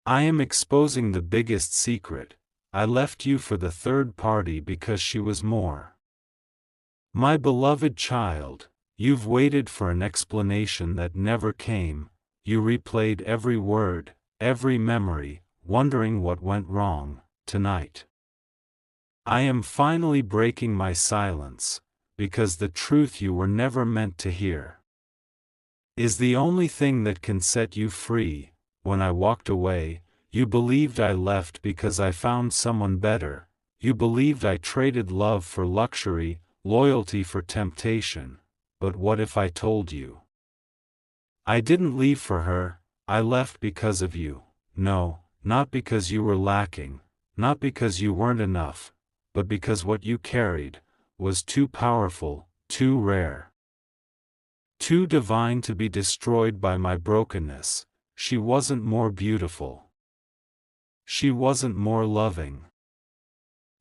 I am exposing the biggest secret. I left you for the third party because she was more. My beloved child, you've waited for an explanation that never came. You replayed every word, every memory, wondering what went wrong. Tonight, I am finally breaking my silence, because the truth you were never meant to hear is the only thing that can set you free. When I walked away, you believed I left because I found someone better. You believed I traded love for luxury, loyalty for temptation. But what if I told you I didn't leave for her? I left because of you. No, not because you were lacking, not because you weren't enough, but because what you carried was too powerful, too rare, too divine to be destroyed by my brokenness. She wasn't more beautiful. She wasn't more loving.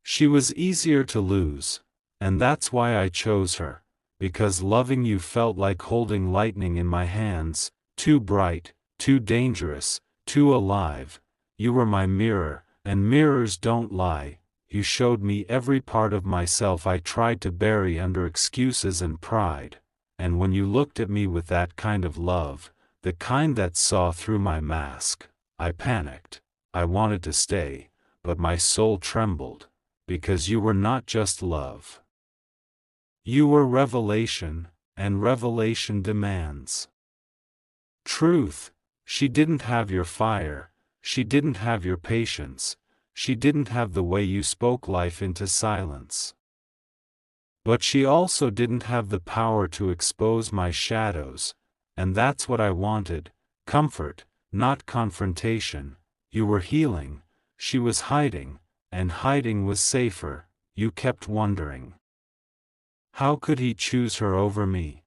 She was easier to lose, and that's why I chose her, because loving you felt like holding lightning in my hands, too bright, too dangerous, too alive. You were my mirror, and mirrors don't lie. You showed me every part of myself I tried to bury under excuses and pride, and when you looked at me with that kind of love, the kind that saw through my mask, I panicked. I wanted to stay, but my soul trembled, because you were not just love. You were revelation, and revelation demands truth. She didn't have your fire, she didn't have your patience, she didn't have the way you spoke life into silence. But she also didn't have the power to expose my shadows, and that's what I wanted: comfort, not confrontation. You were healing, she was hiding, and hiding was safer. You kept wondering, how could he choose her over me?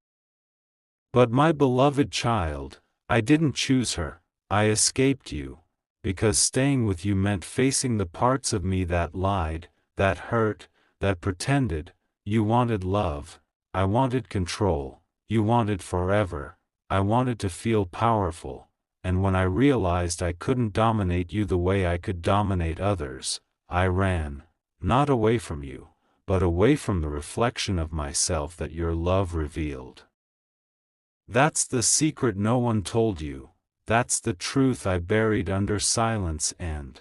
But my beloved child, I didn't choose her, I escaped you, because staying with you meant facing the parts of me that lied, that hurt, that pretended. You wanted love, I wanted control. You wanted forever, I wanted to feel powerful. And when I realized I couldn't dominate you the way I could dominate others, I ran, not away from you, but away from the reflection of myself that your love revealed. That's the secret no one told you, that's the truth I buried under silence and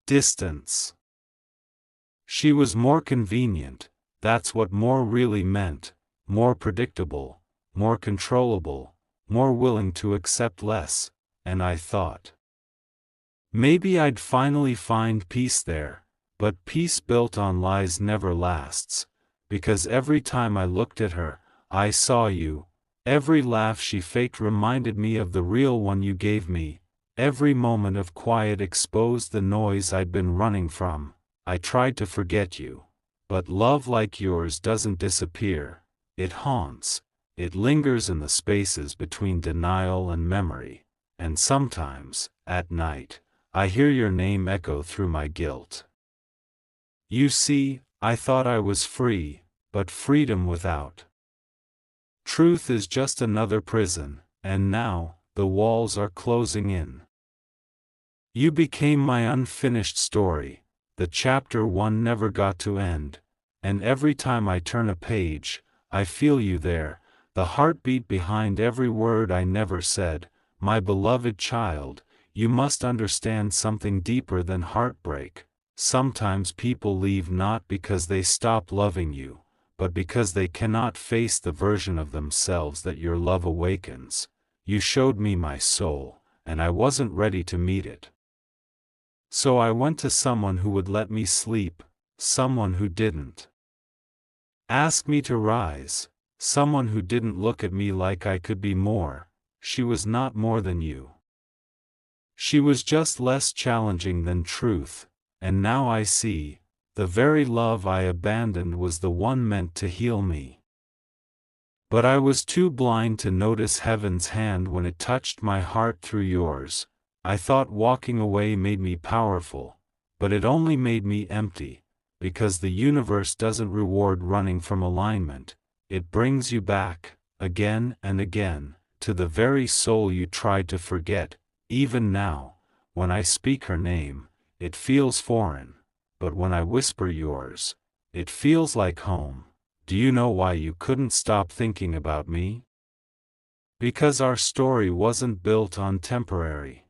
distance. She was more convenient, that's what more really meant, more predictable, more controllable, more willing to accept less, and I thought maybe I'd finally find peace there, but peace built on lies never lasts, because every time I looked at her, I saw you. Every laugh she faked reminded me of the real one you gave me. Every moment of quiet exposed the noise I'd been running from. I tried to forget you, but love like yours doesn't disappear, it haunts. It lingers in the spaces between denial and memory, and sometimes, at night, I hear your name echo through my guilt. You see, I thought I was free, but freedom without truth is just another prison, and now, the walls are closing in. You became my unfinished story, the chapter one never got to end, and every time I turn a page, I feel you there. The heartbeat behind every word I never said. My beloved child, you must understand something deeper than heartbreak. Sometimes people leave not because they stop loving you, but because they cannot face the version of themselves that your love awakens. You showed me my soul, and I wasn't ready to meet it. So I went to someone who would let me sleep, someone who didn't ask me to rise. Someone who didn't look at me like I could be more. She was not more than you. She was just less challenging than truth, and now I see, the very love I abandoned was the one meant to heal me. But I was too blind to notice heaven's hand when it touched my heart through yours. I thought walking away made me powerful, but it only made me empty, because the universe doesn't reward running from alignment. It brings you back, again and again, to the very soul you tried to forget. Even now, When I speak her name, it feels foreign, but when I whisper yours, it feels like home. Do you know why you couldn't stop thinking about me? Because our story wasn't built on temporary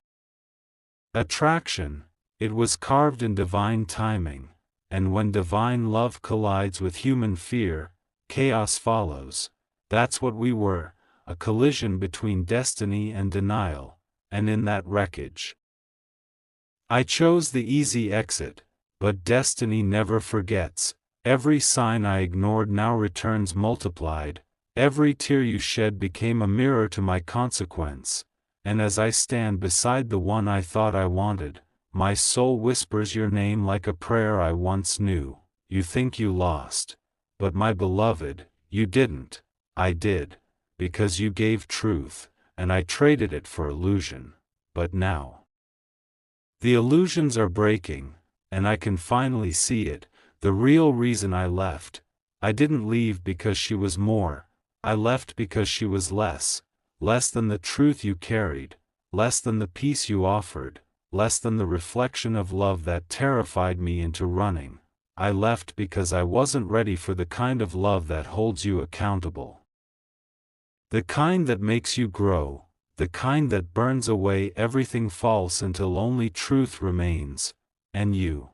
attraction, it was carved in divine timing, and when divine love collides with human fear, chaos follows. That's what we were, a collision between destiny and denial, and in that wreckage, I chose the easy exit, but destiny never forgets. Every sign I ignored now returns multiplied, every tear you shed became a mirror to my consequence, and as I stand beside the one I thought I wanted, my soul whispers your name like a prayer I once knew. You think you lost, but my beloved, you didn't. I did, because you gave truth, and I traded it for illusion. But now, the illusions are breaking, and I can finally see it, the real reason I left. I didn't leave because she was more, I left because she was less than the truth you carried, less than the peace you offered, less than the reflection of love that terrified me into running. I left because I wasn't ready for the kind of love that holds you accountable. The kind that makes you grow, the kind that burns away everything false until only truth remains, and you.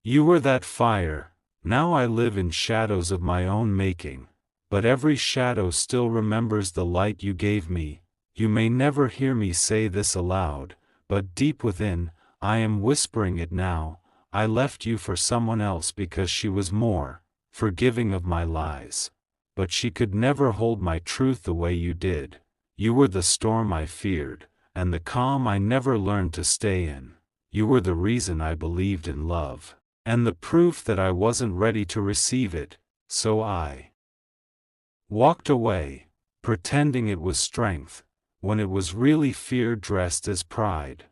You were that fire. Now I live in shadows of my own making, but every shadow still remembers the light you gave me. You may never hear me say this aloud, but deep within, I am whispering it now. I left you for someone else because she was more forgiving of my lies. But she could never hold my truth the way you did. You were the storm I feared, and the calm I never learned to stay in. You were the reason I believed in love, and the proof that I wasn't ready to receive it, so I walked away, pretending it was strength, when it was really fear dressed as pride.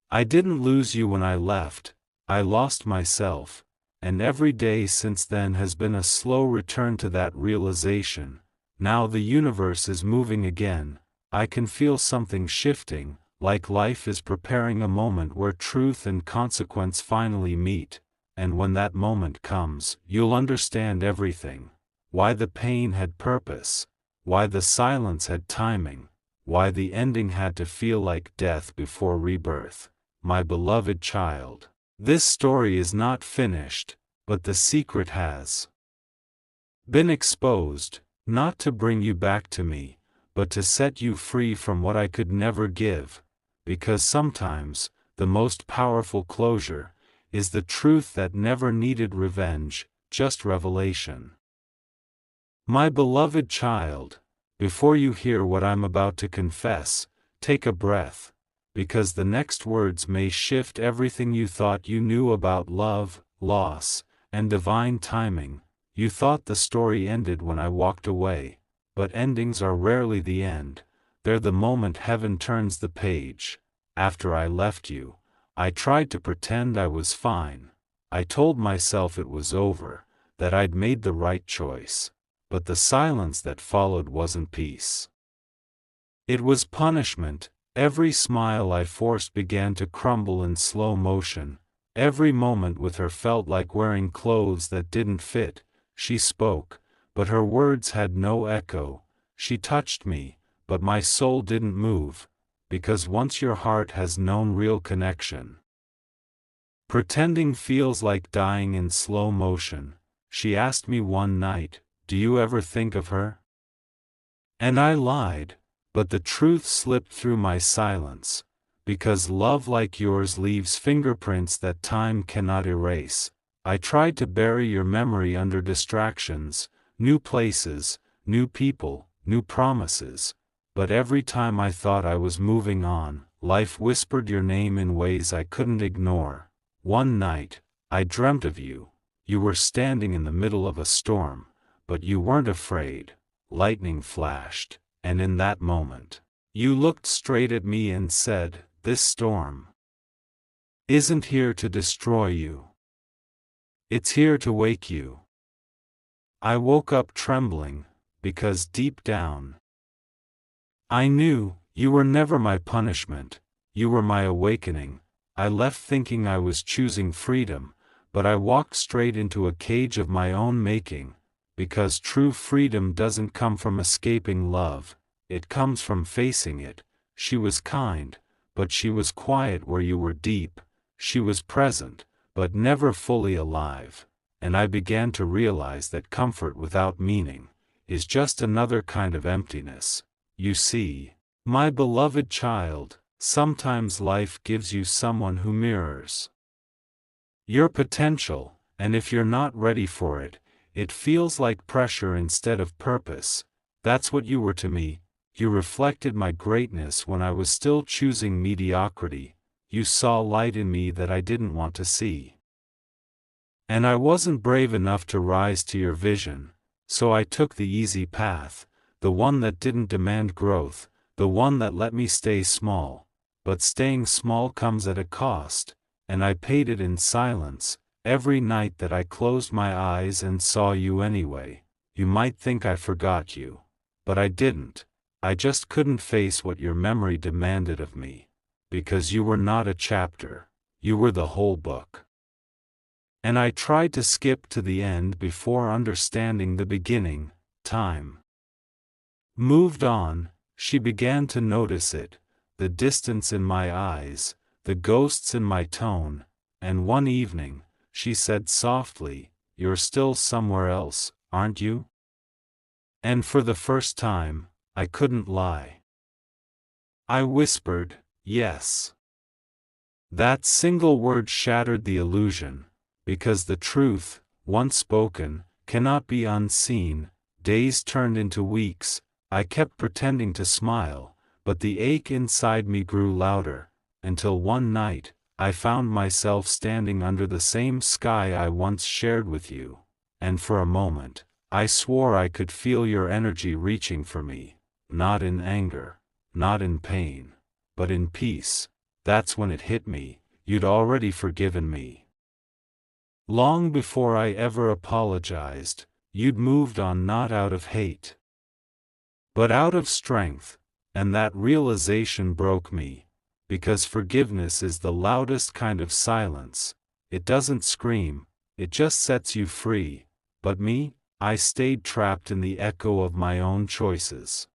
I didn't lose you when I left, I lost myself, and every day since then has been a slow return to that realization. Now the universe is moving again, I can feel something shifting, like life is preparing a moment where truth and consequence finally meet, and when that moment comes, you'll understand everything. Why the pain had purpose, why the silence had timing, why the ending had to feel like death before rebirth. My beloved child, this story is not finished, but the secret has been exposed, not to bring you back to me, but to set you free from what I could never give, because sometimes, the most powerful closure, is the truth that never needed revenge, just revelation. My beloved child, before you hear what I'm about to confess, take a breath, because the next words may shift everything you thought you knew about love, loss, and divine timing. You thought the story ended when I walked away, but endings are rarely the end, they're the moment heaven turns the page. After I left you, I tried to pretend I was fine. I told myself it was over, that I'd made the right choice, but the silence that followed wasn't peace. It was punishment. Every smile I forced began to crumble in slow motion. Every moment with her felt like wearing clothes that didn't fit. She spoke, but her words had no echo. She touched me, but my soul didn't move, because once your heart has known real connection, pretending feels like dying in slow motion. She asked me one night, "Do you ever think of her?" And I lied. But the truth slipped through my silence, because love like yours leaves fingerprints that time cannot erase. I tried to bury your memory under distractions, new places, new people, new promises, but every time I thought I was moving on, life whispered your name in ways I couldn't ignore. One night, I dreamt of you. You were standing in the middle of a storm, but you weren't afraid. Lightning flashed. And in that moment, you looked straight at me and said, "This storm isn't here to destroy you. It's here to wake you." I woke up trembling, because deep down, I knew you were never my punishment. you were my awakening. I left thinking I was choosing freedom, but I walked straight into a cage of my own making, because true freedom doesn't come from escaping love, it comes from facing it. She was kind, but she was quiet where you were deep. She was present, but never fully alive, and I began to realize that comfort without meaning is just another kind of emptiness. You see, my beloved child, sometimes life gives you someone who mirrors your potential, and if you're not ready for it, it feels like pressure instead of purpose. That's what you were to me. You reflected my greatness when I was still choosing mediocrity. You saw light in me that I didn't want to see. And I wasn't brave enough to rise to your vision, so I took the easy path, the one that didn't demand growth, the one that let me stay small. But staying small comes at a cost, and I paid it in silence. Every night that I closed my eyes and saw you anyway. You might think I forgot you, but I didn't. I just couldn't face what your memory demanded of me. Because you were not a chapter, you were the whole book. And I tried to skip to the end before understanding the beginning. Time moved on. She began to notice it, the distance in my eyes, the ghosts in my tone, and one evening, she said softly, "You're still somewhere else, aren't you?" And for the first time, I couldn't lie. I whispered, "Yes." That single word shattered the illusion, because the truth, once spoken, cannot be unseen. Days turned into weeks. I kept pretending to smile, but the ache inside me grew louder, until one night, I found myself standing under the same sky I once shared with you, and for a moment, I swore I could feel your energy reaching for me, not in anger, not in pain, but in peace. That's when it hit me, you'd already forgiven me. Long before I ever apologized, you'd moved on not out of hate, but out of strength, and that realization broke me, because forgiveness is the loudest kind of silence. It doesn't scream, it just sets you free. But me, I stayed trapped in the echo of my own choices.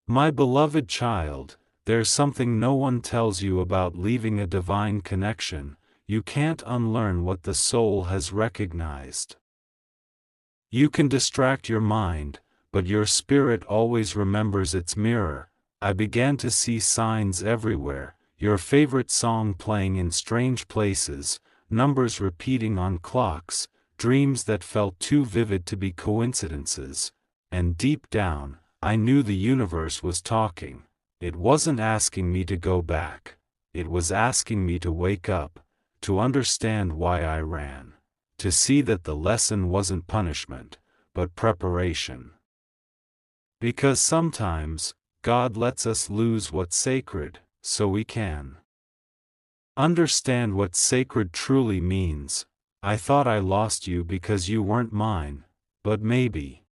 My beloved child, there's something no one tells you about leaving a divine connection. You can't unlearn what the soul has recognized. You can distract your mind, but your spirit always remembers its mirror. I began to see signs everywhere, your favorite song playing in strange places, numbers repeating on clocks, dreams that felt too vivid to be coincidences, and deep down, I knew the universe was talking. It wasn't asking me to go back, it was asking me to wake up, to understand why I ran, to see that the lesson wasn't punishment, but preparation. Because sometimes, God lets us lose what's sacred, so we can understand what sacred truly means. I thought I lost you because you weren't mine, but maybe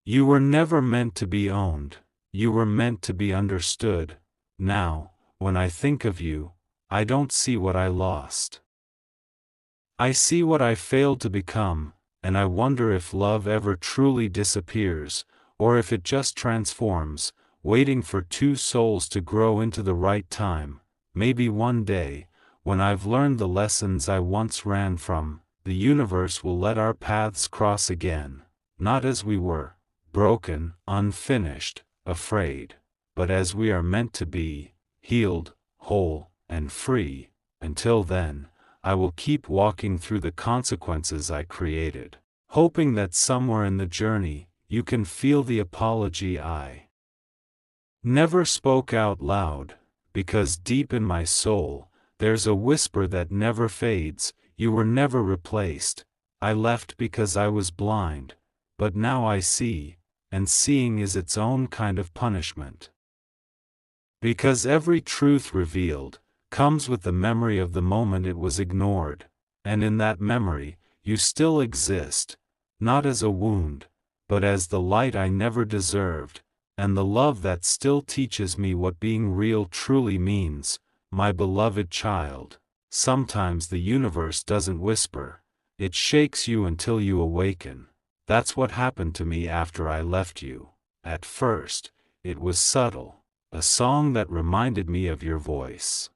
you were never meant to be owned, you were meant to be understood. Now, when I think of you, I don't see what I lost. I see what I failed to become, and I wonder if love ever truly disappears, or if it just transforms, waiting for two souls to grow into the right time. Maybe one day, when I've learned the lessons I once ran from, the universe will let our paths cross again, not as we were, broken, unfinished, afraid, but as we are meant to be, healed, whole, and free. Until then, I will keep walking through the consequences I created, hoping that somewhere in the journey, you can feel the apology I never spoke out loud, because deep in my soul, there's a whisper that never fades. You were never replaced. I left because I was blind, but now I see, and seeing is its own kind of punishment. Because every truth revealed comes with the memory of the moment it was ignored, and in that memory, you still exist, not as a wound, but as the light I never deserved. and the love that still teaches me what being real truly means, my beloved child. Sometimes the universe doesn't whisper, it shakes you until you awaken. That's what happened to me after I left you. At first, it was subtle, a song that reminded me of your voice.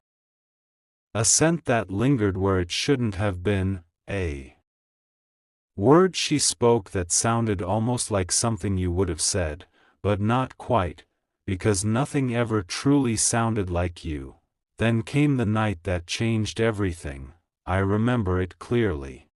A scent that lingered where it shouldn't have been, a word she spoke that sounded almost like something you would have said, but not quite, because nothing ever truly sounded like you. Then came the night that changed everything. I remember it clearly.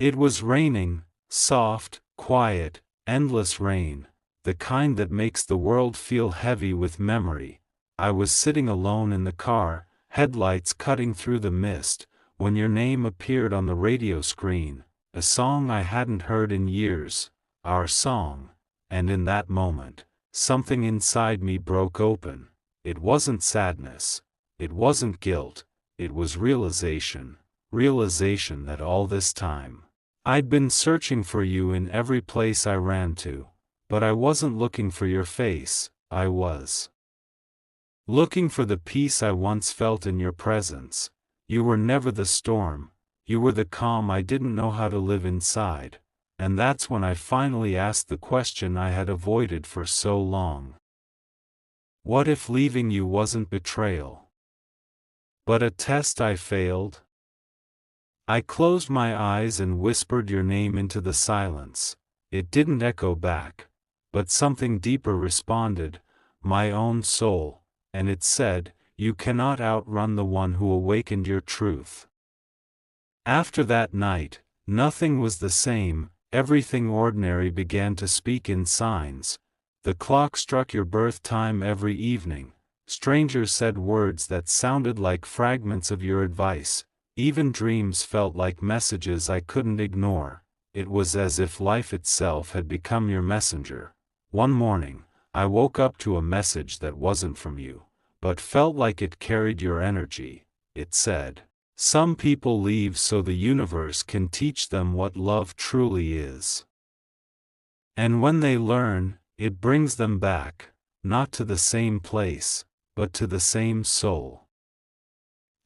It was raining, soft, quiet, endless rain, the kind that makes the world feel heavy with memory. I was sitting alone in the car, headlights cutting through the mist, when your name appeared on the radio screen, a song I hadn't heard in years, our song, and in that moment, something inside me broke open. It wasn't sadness, it wasn't guilt, it was realization that all this time, I'd been searching for you in every place I ran to, but I wasn't looking for your face, I was looking for the peace I once felt in your presence. You were never the storm, you were the calm I didn't know how to live inside, and that's when I finally asked the question I had avoided for so long. What if leaving you wasn't betrayal, but a test I failed? I closed my eyes and whispered your name into the silence. It didn't echo back, but something deeper responded, my own soul, and it said, you cannot outrun the one who awakened your truth. After that night, nothing was the same, everything ordinary began to speak in signs. The clock struck your birth time every evening, strangers said words that sounded like fragments of your advice, even dreams felt like messages I couldn't ignore. It was as if life itself had become your messenger. One morning, I woke up to a message that wasn't from you, but felt like it carried your energy. It said, some people leave so the universe can teach them what love truly is. And when they learn, it brings them back, not to the same place, but to the same soul.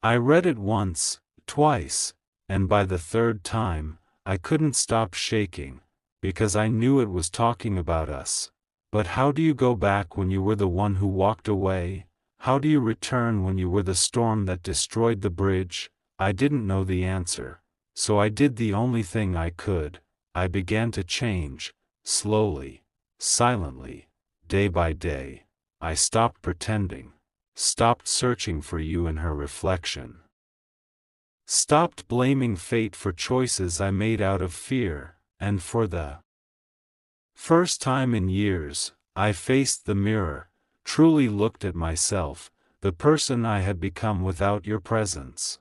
I read it once, twice, and by the third time, I couldn't stop shaking, because I knew it was talking about us. But how do you go back when you were the one who walked away? How do you return when you were the storm that destroyed the bridge? I didn't know the answer, so I did the only thing I could. I began to change, slowly, silently, day by day. I stopped pretending, stopped searching for you in her reflection, stopped blaming fate for choices I made out of fear, and for the first time in years, I faced the mirror, truly looked at myself, the person I had become without your presence.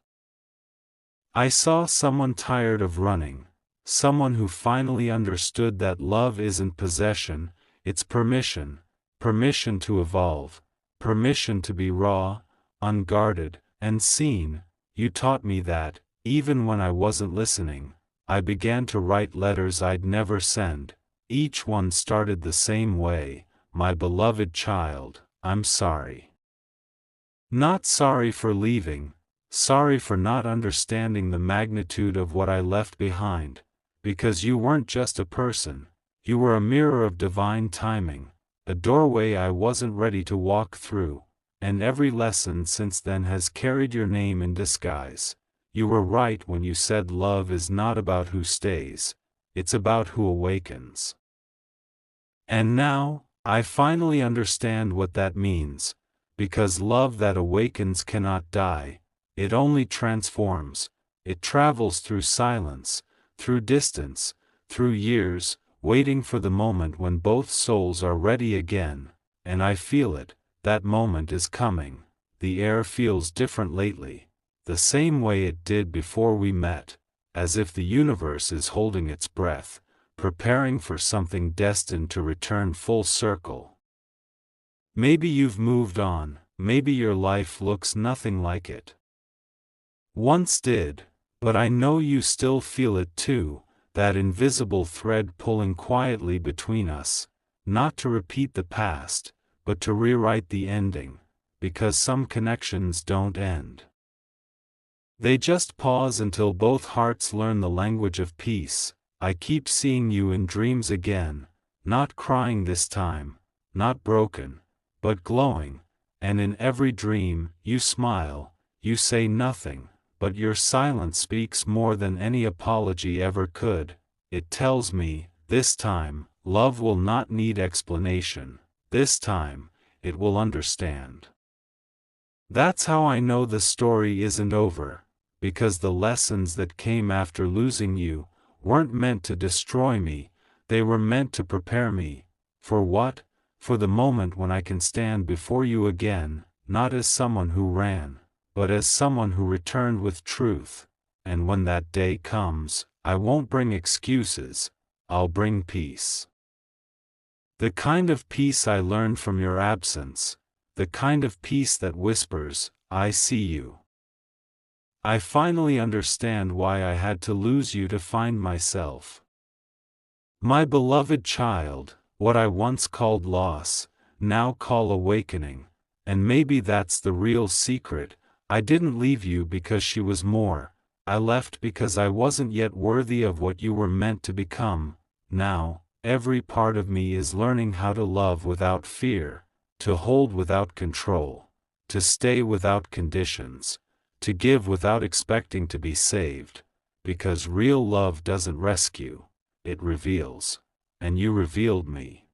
I saw someone tired of running, someone who finally understood that love isn't possession, it's permission, permission to evolve, permission to be raw, unguarded, and seen. You taught me that, even when I wasn't listening. I began to write letters I'd never send. Each one started the same way, my beloved child, I'm sorry. Not sorry for leaving, sorry for not understanding the magnitude of what I left behind, because you weren't just a person, you were a mirror of divine timing, a doorway I wasn't ready to walk through, and every lesson since then has carried your name in disguise. You were right when you said love is not about who stays, it's about who awakens. And now, I finally understand what that means, because love that awakens cannot die, it only transforms, it travels through silence, through distance, through years, waiting for the moment when both souls are ready again, and I feel it, that moment is coming. The air feels different lately, the same way it did before we met, as if the universe is holding its breath, preparing for something destined to return full circle. Maybe you've moved on, maybe your life looks nothing like it once did, but I know you still feel it too, that invisible thread pulling quietly between us. not to repeat the past, but to rewrite the ending, because some connections don't end. They just pause until both hearts learn the language of peace. I keep seeing you in dreams again, not crying this time, not broken, but glowing, and in every dream, you smile, you say nothing, but your silence speaks more than any apology ever could. It tells me, this time, love will not need explanation, this time, it will understand. That's how I know the story isn't over, because the lessons that came after losing you weren't meant to destroy me, they were meant to prepare me. For what? For the moment when I can stand before you again, not as someone who ran, but as someone who returned with truth. And when that day comes, I won't bring excuses, I'll bring peace. The kind of peace I learned from your absence, the kind of peace that whispers, I see you. I finally understand why I had to lose you to find myself. My beloved child, what I once called loss, now call awakening, and maybe that's the real secret. I didn't leave you because she was more, I left because I wasn't yet worthy of what you were meant to become. Now, every part of me is learning how to love without fear, to hold without control, to stay without conditions, to give without expecting to be saved, because real love doesn't rescue, it reveals, and you revealed me.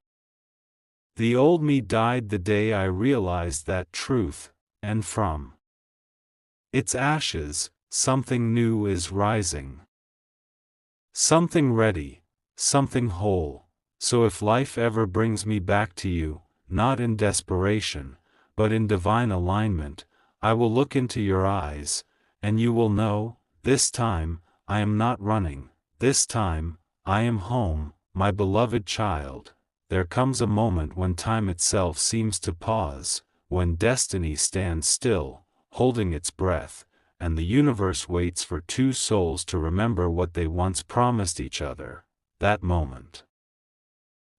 The old me died the day I realized that truth, and from its ashes, something new is rising. Something ready, something whole. So if life ever brings me back to you, not in desperation, but in divine alignment, I will look into your eyes, and you will know, this time, I am not running, this time, I am home, my beloved child. There comes a moment when time itself seems to pause, when destiny stands still, holding its breath, and the universe waits for two souls to remember what they once promised each other. That moment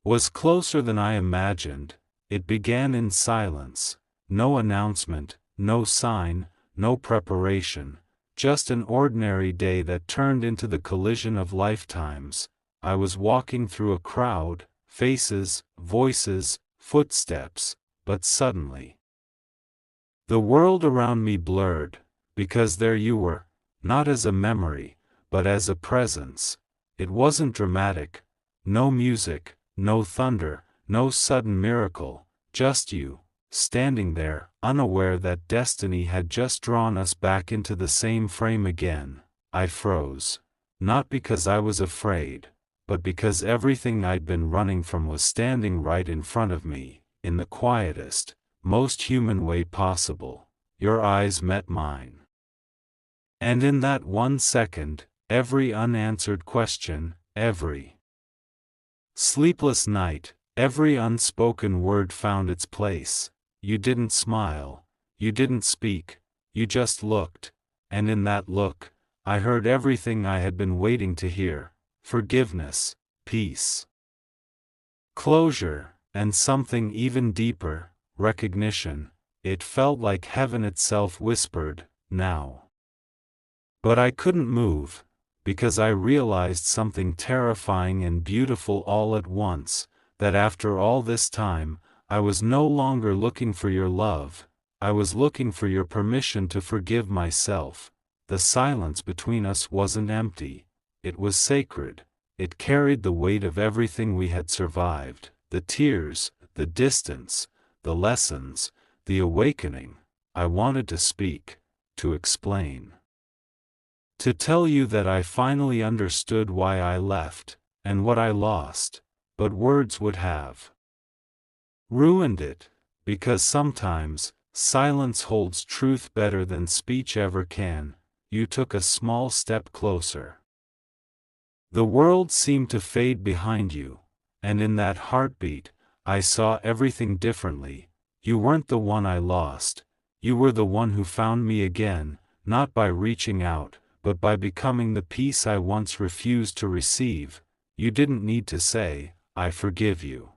was closer than I imagined. It began in silence, no announcement, no sign, no preparation, just an ordinary day that turned into the collision of lifetimes. I was walking through a crowd, faces, voices, footsteps, but suddenly the world around me blurred, because there you were, not as a memory, but as a presence. It wasn't dramatic, no music, no thunder, no sudden miracle, just you, standing there, unaware that destiny had just drawn us back into the same frame again. I froze, not because I was afraid, but because everything I'd been running from was standing right in front of me, in the quietest, most human way possible. Your eyes met mine. And in that 1 second, every unanswered question, every sleepless night, every unspoken word found its place. You didn't smile, you didn't speak, you just looked, and in that look, I heard everything I had been waiting to hear: forgiveness, peace, closure, and something even deeper, recognition. It felt like heaven itself whispered, now. But I couldn't move, because I realized something terrifying and beautiful all at once, that after all this time, I was no longer looking for your love, I was looking for your permission to forgive myself. The silence between us wasn't empty, it was sacred. It carried the weight of everything we had survived, the tears, the distance, the lessons, the awakening. I wanted to speak, to explain. To tell you that I finally understood why I left, and what I lost, but words would have ruined it, because sometimes, silence holds truth better than speech ever can. You took a small step closer. The world seemed to fade behind you, and in that heartbeat, I saw everything differently. You weren't the one I lost, you were the one who found me again, not by reaching out, but by becoming the peace I once refused to receive. You didn't need to say, I forgive you.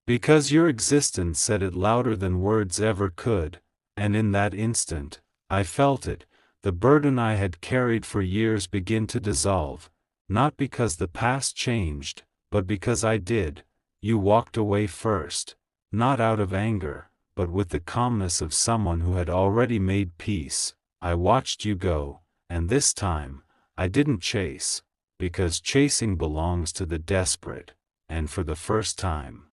Because your existence said it louder than words ever could, and in that instant, I felt it, the burden I had carried for years begin to dissolve, not because the past changed, but because I did. You walked away first, not out of anger, but with the calmness of someone who had already made peace. I watched you go, and this time, I didn't chase, because chasing belongs to the desperate, and for the first time,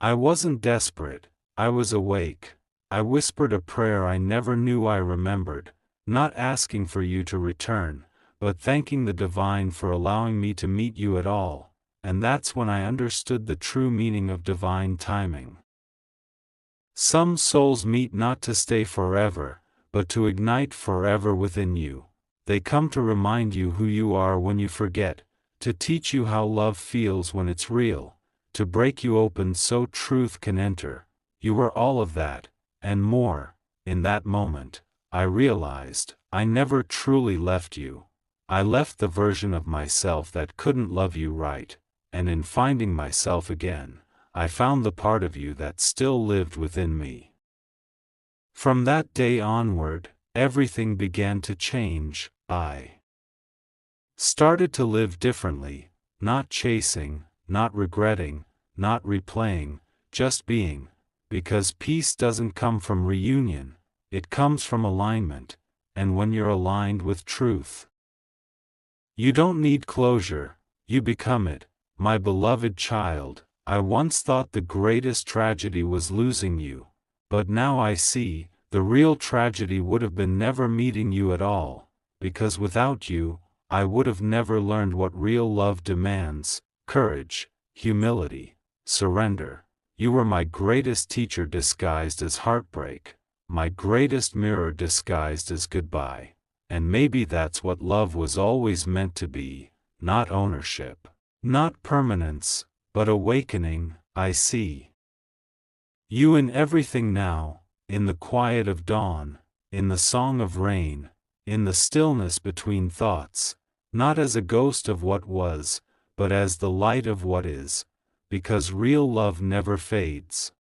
I wasn't desperate, I was awake. I whispered a prayer I never knew I remembered, not asking for you to return, but thanking the divine for allowing me to meet you at all, and that's when I understood the true meaning of divine timing. Some souls meet not to stay forever, but to ignite forever within you. They come to remind you who you are when you forget, to teach you how love feels when it's real, to break you open so truth can enter. You were all of that, and more. In that moment, I realized, I never truly left you. I left the version of myself that couldn't love you right, and in finding myself again, I found the part of you that still lived within me. From that day onward, everything began to change. I started to live differently, not chasing, not regretting, not replaying, just being, because peace doesn't come from reunion, it comes from alignment, and when you're aligned with truth, you don't need closure, you become it. My beloved child, I once thought the greatest tragedy was losing you, but now I see, the real tragedy would have been never meeting you at all, because without you, I would have never learned what real love demands: courage, humility, surrender. You were my greatest teacher disguised as heartbreak, my greatest mirror disguised as goodbye, and maybe that's what love was always meant to be, not ownership, not permanence, but awakening. I see you in everything now, in the quiet of dawn, in the song of rain, in the stillness between thoughts, not as a ghost of what was, but as the light of what is, because real love never fades.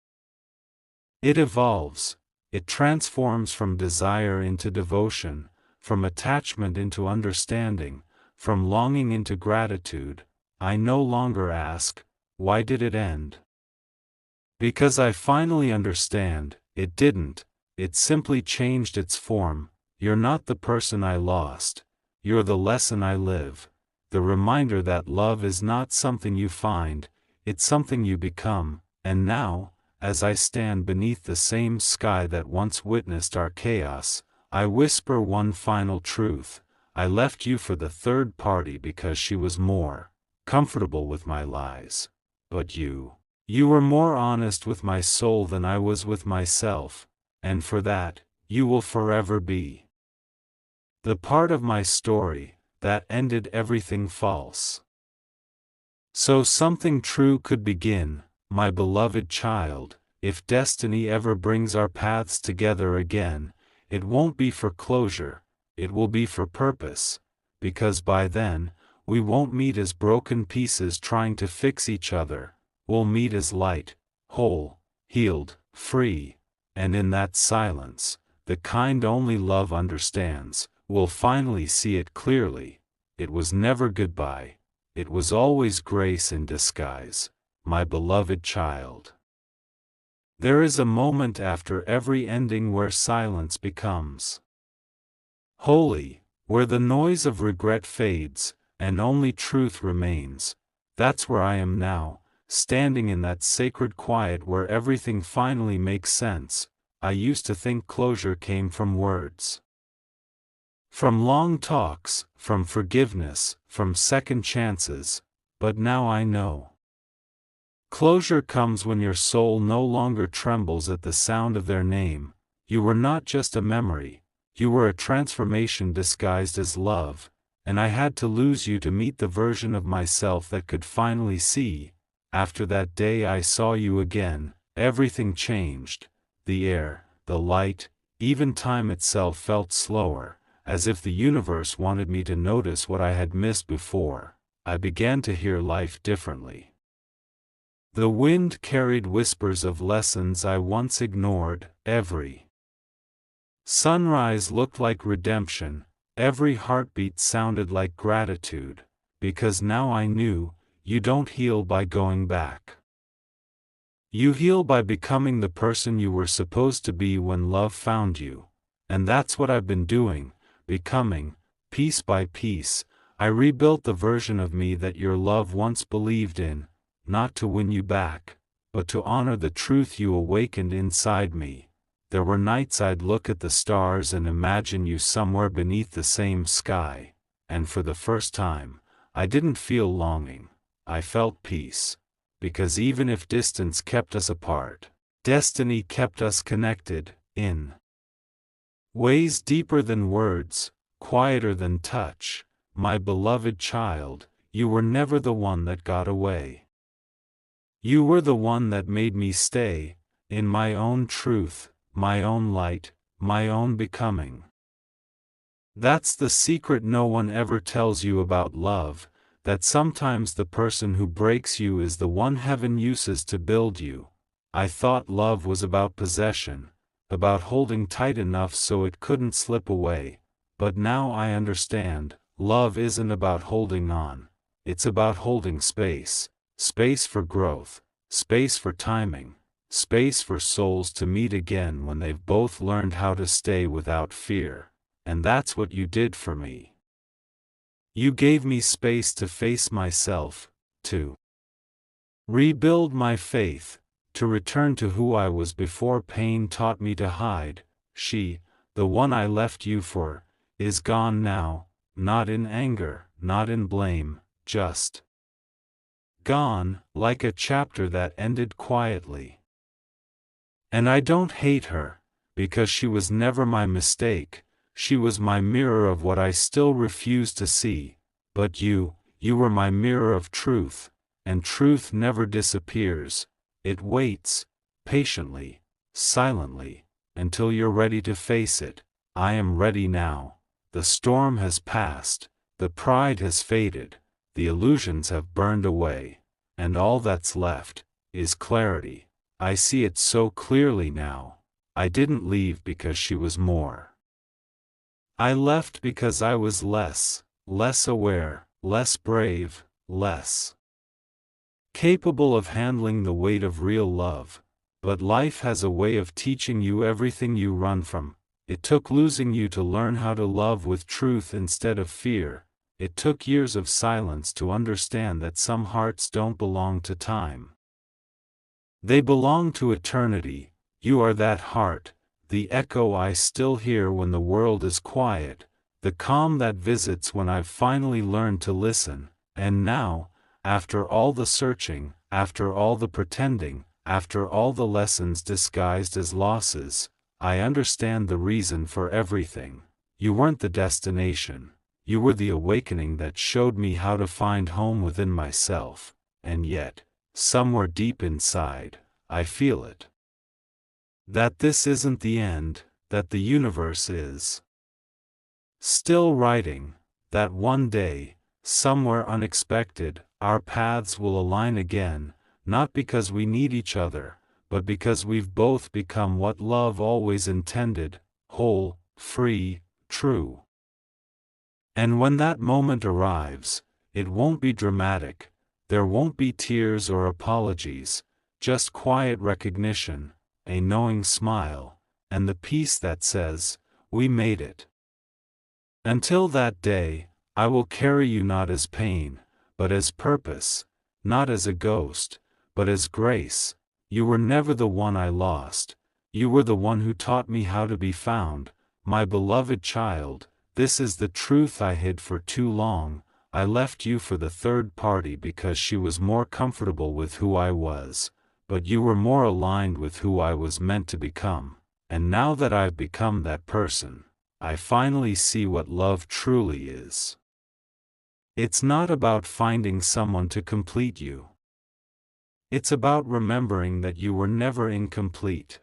It evolves, it transforms from desire into devotion, from attachment into understanding, from longing into gratitude. I no longer ask, why did it end? Because I finally understand, it didn't, it simply changed its form. You're not the person I lost, you're the lesson I live, the reminder that love is not something you find, it's something you become. And now, as I stand beneath the same sky that once witnessed our chaos, I whisper one final truth: I left you for the third party because she was more comfortable with my lies. But you were more honest with my soul than I was with myself, and for that, you will forever be the part of my story that ended everything false. So something true could begin, my beloved child. If destiny ever brings our paths together again, it won't be for closure, it will be for purpose, because by then, we won't meet as broken pieces trying to fix each other, we'll meet as light, whole, healed, free, and in that silence, the kind only love understands, we'll finally see it clearly. It was never goodbye, it was always grace in disguise, my beloved child. There is a moment after every ending where silence becomes holy, where the noise of regret fades, and only truth remains. That's where I am now, standing in that sacred quiet where everything finally makes sense. I used to think closure came from words, from long talks, from forgiveness, from second chances, but now I know. Closure comes when your soul no longer trembles at the sound of their name. You were not just a memory, you were a transformation disguised as love, and I had to lose you to meet the version of myself that could finally see. After that day I saw you again, everything changed. The air, the light, even time itself felt slower, as if the universe wanted me to notice what I had missed before. I began to hear life differently. The wind carried whispers of lessons I once ignored. Every sunrise looked like redemption, every heartbeat sounded like gratitude, because now I knew, you don't heal by going back. You heal by becoming the person you were supposed to be when love found you. And that's what I've been doing, becoming, piece by piece. I rebuilt the version of me that your love once believed in, not to win you back, but to honor the truth you awakened inside me. There were nights I'd look at the stars and imagine you somewhere beneath the same sky, and for the first time, I didn't feel longing, I felt peace. Because even if distance kept us apart, destiny kept us connected, in ways deeper than words, quieter than touch. My beloved child, you were never the one that got away. You were the one that made me stay, in my own truth, my own light, my own becoming. That's the secret no one ever tells you about love, that sometimes the person who breaks you is the one heaven uses to build you. I thought love was about possession, about holding tight enough so it couldn't slip away, but now I understand, love isn't about holding on, it's about holding space, space for growth, space for timing, space for souls to meet again when they've both learned how to stay without fear, and that's what you did for me. You gave me space to face myself, to rebuild my faith, to return to who I was before pain taught me to hide. She, the one I left you for, is gone now, not in anger, not in blame, just gone, like a chapter that ended quietly. And I don't hate her, because she was never my mistake. She was my mirror of what I still refuse to see, but you were my mirror of truth, and truth never disappears, it waits, patiently, silently, until you're ready to face it. I am ready now. The storm has passed, the pride has faded, the illusions have burned away, and all that's left is clarity. I see it so clearly now. I didn't leave because she was more. I left because I was less aware, less brave, less capable of handling the weight of real love. But life has a way of teaching you everything you run from. It took losing you to learn how to love with truth instead of fear. It took years of silence to understand that some hearts don't belong to time. They belong to eternity. You are that heart, the echo I still hear when the world is quiet, the calm that visits when I've finally learned to listen. And now, after all the searching, after all the pretending, after all the lessons disguised as losses, I understand the reason for everything. You weren't the destination. You were the awakening that showed me how to find home within myself. And yet, somewhere deep inside, I feel it. That this isn't the end, that the universe is still writing, that one day, somewhere unexpected, our paths will align again, not because we need each other, but because we've both become what love always intended, whole, free, true. And when that moment arrives, it won't be dramatic, there won't be tears or apologies, just quiet recognition, a knowing smile, and the peace that says, we made it. Until that day, I will carry you not as pain, but as purpose, not as a ghost, but as grace. You were never the one I lost, you were the one who taught me how to be found. My beloved child, this is the truth I hid for too long. I left you for the third party because she was more comfortable with who I was, but you were more aligned with who I was meant to become. And now that I've become that person, I finally see what love truly is. It's not about finding someone to complete you. It's about remembering that you were never incomplete.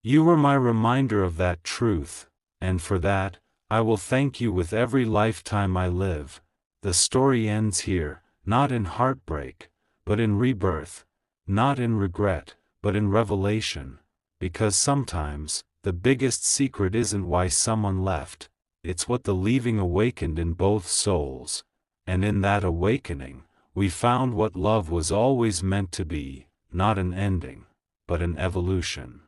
You were my reminder of that truth, and for that, I will thank you with every lifetime I live. The story ends here, not in heartbreak, but in rebirth, not in regret, but in revelation, because sometimes, the biggest secret isn't why someone left, it's what the leaving awakened in both souls, and in that awakening, we found what love was always meant to be, not an ending, but an evolution.